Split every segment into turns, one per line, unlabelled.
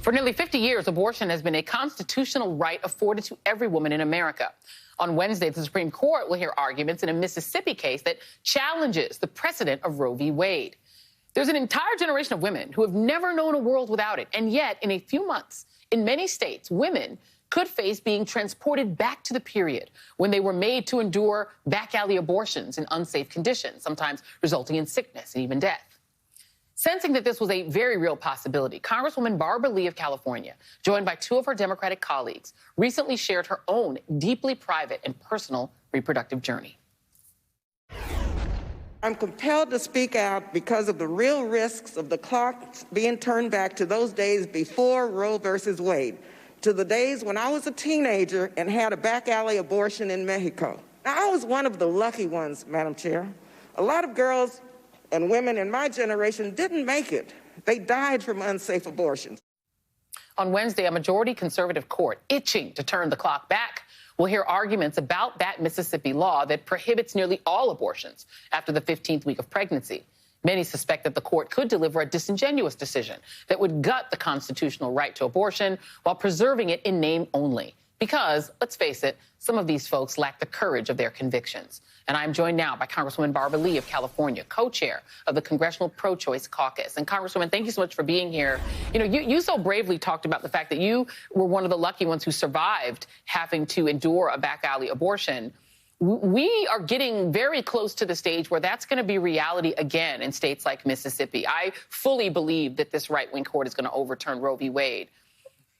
For nearly 50 years, abortion has been a constitutional right afforded to every woman in America. On Wednesday, the Supreme Court will hear arguments in a Mississippi case that challenges the precedent of Roe v. Wade. There's an entire generation of women who have never known a world without it. And yet, in a few months, in many states, women could face being transported back to the period when they were made to endure back alley abortions in unsafe conditions, sometimes resulting in sickness and even death. Sensing that this was a very real possibility, Congresswoman Barbara Lee of California, joined by two of her Democratic colleagues, recently shared her own deeply private and personal reproductive journey.
I'm compelled to speak out because of the real risks of the clock being turned back to those days before Roe versus Wade, to the days when I was a teenager and had a back alley abortion in Mexico. Now, I was one of the lucky ones, Madam Chair. A lot of girls and women in my generation didn't make it. They died from unsafe abortions.
On Wednesday, a majority conservative court, itching to turn the clock back, will hear arguments about that Mississippi law that prohibits nearly all abortions after the 15th week of pregnancy. Many suspect that the court could deliver a disingenuous decision that would gut the constitutional right to abortion while preserving it in name only. Because, let's face it, some of these folks lack the courage of their convictions. And I'm joined now by Congresswoman Barbara Lee of California, co-chair of the Congressional Pro-Choice Caucus. And Congresswoman, thank you so much for being here. You know, you so bravely talked about the fact that you were one of the lucky ones who survived having to endure a back alley abortion. We are getting very close to the stage where that's going to be reality again in states like Mississippi. I fully believe that this right-wing court is going to overturn Roe v. Wade.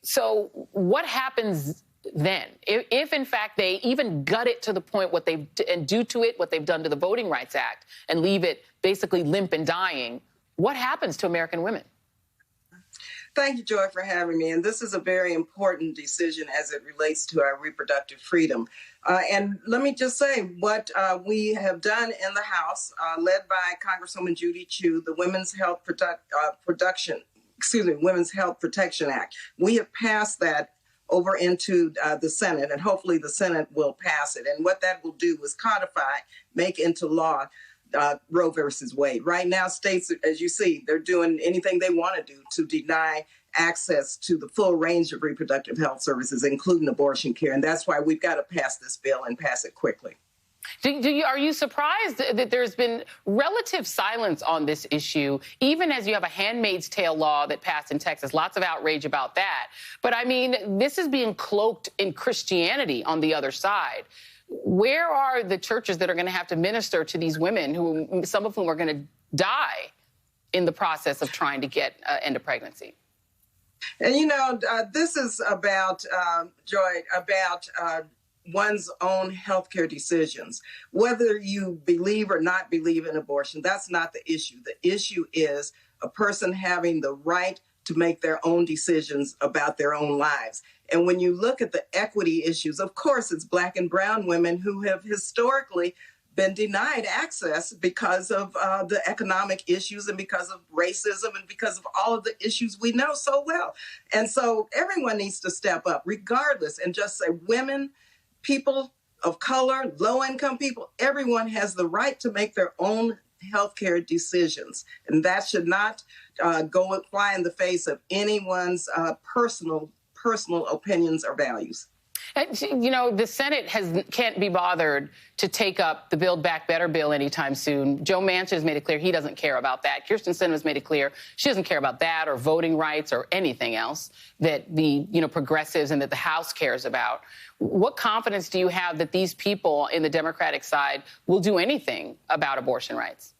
So what happens then, if in fact they even gut it to the point and do to it what they've done to the Voting Rights Act and leave it basically limp and dying, what happens to American women?
Thank you, Joy, for having me. And this is a very important decision as it relates to our reproductive freedom. And let me just say what we have done in the House, led by Congresswoman Judy Chu, the Women's Health Women's Health Protection Act. We have passed that over into the Senate, and hopefully the Senate will pass it. And what that will do is codify, make into law Roe versus Wade. Right now, states, as you see, they're doing anything they want to do to deny access to the full range of reproductive health services, including abortion care. And that's why we've got to pass this bill and pass it quickly.
Are you surprised that there's been relative silence on this issue, even as you have a Handmaid's Tale law that passed in Texas? Lots of outrage about that. But, I mean, this is being cloaked in Christianity on the other side. Where are the churches that are going to have to minister to these women, who some of whom are going to die in the process of trying to get end of pregnancy?
And, you know, this is about, Joy, about one's own healthcare decisions. Whether you believe or not believe in abortion, that's not the issue. The issue is a person having the right to make their own decisions about their own lives. And when you look at the equity issues, of course, it's Black and brown women who have historically been denied access because of the economic issues and because of racism and because of all of the issues we know so well. And so everyone needs to step up regardless and just say women, people of color, low-income people, everyone has the right to make their own healthcare decisions. And that should not fly in the face of anyone's personal opinions or values.
You know, the Senate can't be bothered to take up the Build Back Better bill anytime soon. Joe Manchin has made it clear he doesn't care about that. Kyrsten Sinema has made it clear she doesn't care about that or voting rights or anything else that the progressives and that the House cares about. What confidence do you have that these people in the Democratic side will do anything about abortion rights?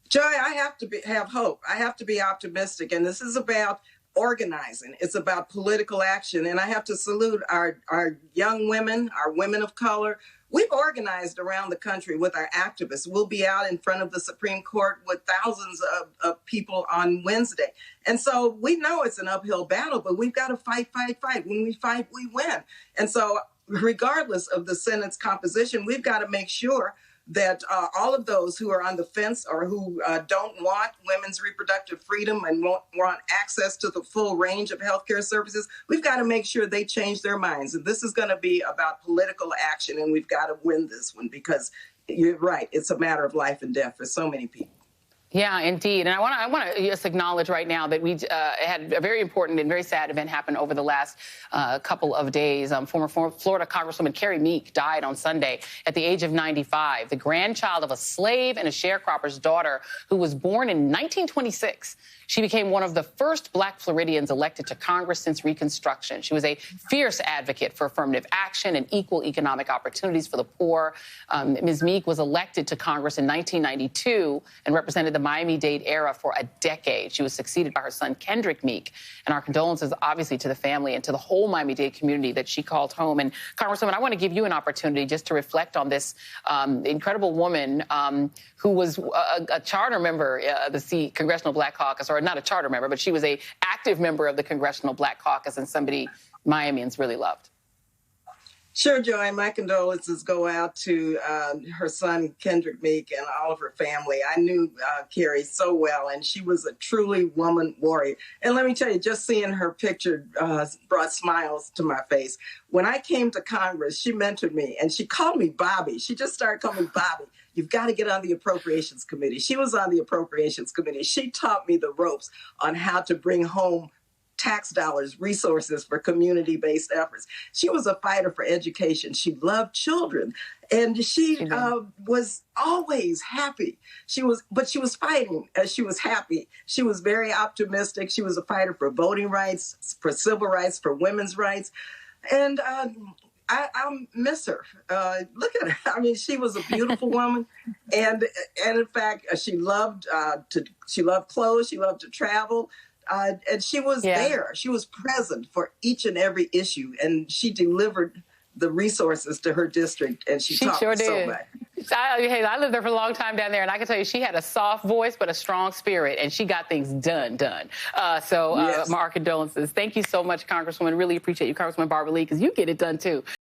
Joy, I have to have hope. I have to be optimistic. And this is about organizing. It's about political action. And I have to salute our young women, our women of color. We've organized around the country with our activists. We'll be out in front of the Supreme Court with thousands of people on Wednesday. And so we know it's an uphill battle, but we've got to fight. When we fight, we win. And so regardless of the Senate's composition, we've got to make sure that all of those who are on the fence or who don't want women's reproductive freedom and want access to the full range of healthcare services, we've got to make sure they change their minds. And this is going to be about political action, and we've got to win this one because you're right. It's a matter of life and death for so many people.
Yeah, indeed. And I want to just acknowledge right now that we had a very important and very sad event happen over the last couple of days. Former Florida Congresswoman Carrie Meek died on Sunday at the age of 95, the grandchild of a slave and a sharecropper's daughter who was born in 1926. She became one of the first Black Floridians elected to Congress since Reconstruction. She was a fierce advocate for affirmative action and equal economic opportunities for the poor. Ms. Meek was elected to Congress in 1992 and represented the Miami-Dade era for a decade. She was succeeded by her son, Kendrick Meek. And our condolences, obviously, to the family and to the whole Miami-Dade community that she called home. And Congresswoman, I want to give you an opportunity just to reflect on this incredible woman who was a charter member of the Congressional Black Caucus, or not a charter member, but she was a active member of the Congressional Black Caucus and somebody Miamians really loved.
Sure, Joy. My condolences go out to her son, Kendrick Meek, and all of her family. I knew Carrie so well, and she was a truly woman warrior. And let me tell you, just seeing her picture brought smiles to my face. When I came to Congress, she mentored me, and she called me Bobby. She just started calling me Bobby. You've got to get on the Appropriations Committee. She was on the Appropriations Committee. She taught me the ropes on how to bring home tax dollars, resources for community-based efforts. She was a fighter for education. She loved children, and she was always happy. But she was fighting as she was happy. She was very optimistic. She was a fighter for voting rights, for civil rights, for women's rights, and I miss her. Look at her. I mean, she was a beautiful woman, and in fact, she loved clothes. She loved to travel. And she was there. She was present for each and every issue, and she delivered the resources to her district, and she taught
sure
me so
did.
much.
I lived there for a long time down there, and I can tell you she had a soft voice but a strong spirit, and she got things done. Yes. Our condolences. Thank you so much, Congresswoman. Really appreciate you, Congresswoman Barbara Lee, because you get it done, too.